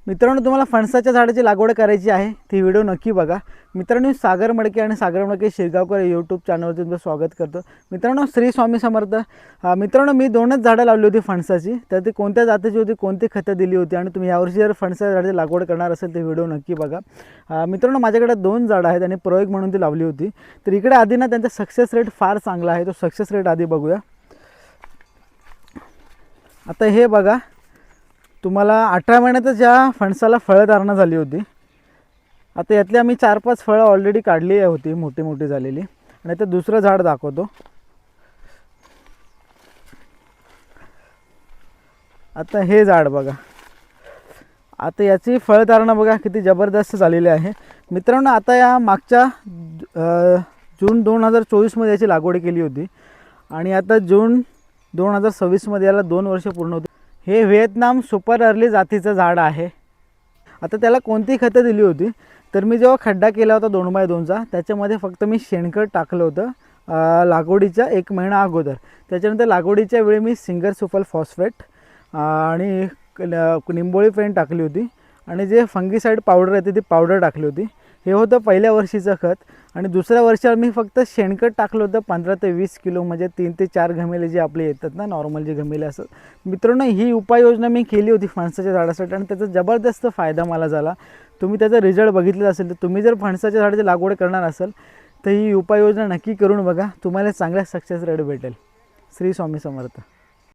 मित्रांनो, तुम्हाला फणसाच्या झाडाची लागवड करायची आहे ती व्हिडिओ नक्की बघा। मित्रांनो, सागर मडके आणि सागर मडके शिरगावकर यूट्यूब चॅनलवर तुमचं स्वागत करतो। मित्रांनो, श्री स्वामी समर्थ। मित्रांनो, मी दोनच झाडं लावली होती फणसाची, तर ती कोणत्या जातीची होती, कोणती खतं दिली होती आणि तुम्ही यावर्षी जर फणसाच्या झाडाची लागवड करणार असेल तर व्हिडिओ नक्की बघा। मित्रांनो, माझ्याकडे 2 झाडं आहेत आणि प्रयोग म्हणून ती लावली होती। तर इकडे आधी ना त्यांचा सक्सेस रेट फार चांगला आहे, तो सक्सेस रेट आधी बघूया। आता हे बघा, तुम्हाला 18 महिन्यातच या फणसाला फळं धारणा झाली होती। आता यातली आम्ही 4-5 फळं ऑलरेडी काढली होती, मोठी मोठी झालेली। आणि आता दुसरं झाड दाखवतो। आता हे झाड बघा, आता याची फळधारणा बघा किती जबरदस्त झालेली आहे। मित्रांनो, आता या मागच्या जून 2024 मध्ये याची लागवड केली होती आणि आता जून 2026 मध्ये याला 2 वर्ष पूर्ण होती। हे व्हिएतनाम सुपर अर्ली जातीचं झाड आहे। आता त्याला कोणती खतं दिली होती, तर मी जेव्हा खड्डा केला होता 2x2चा, त्याच्यामध्ये फक्त मी शेणखत टाकलं होतं लागवडीच्या 1 महिना अगोदर। त्याच्यानंतर लागवडीच्या वेळी मी सिंगर सुपर फॉस्फेट आणि निंबोळी पेंट टाकली होती आणि जे फंगीसाइड पावडर येते ती पावडर टाकली होती। हे होतं पहिल्या वर्षीचं खत। आणि दुसऱ्या वर्षाला मी फक्त शेणखत टाकलं होतं 15 ते 20 किलो, म्हणजे 3 ते 4 घमेले जे आपले येतात ना, नॉर्मल जे घमेले असतात। मित्रांनो, ही उपाययोजना मी केली होती फणसाच्या झाडासाठी आणि त्याचा जबरदस्त फायदा मला झाला। तुम्ही त्याचा रिझल्ट बघितला असेल, तर तुम्ही जर फणसाच्या झाडाची लागवड करणार असाल तर ही उपाययोजना नक्की करून बघा, तुम्हाला चांगला सक्सेस रेट भेटेल। श्री स्वामी समर्थ।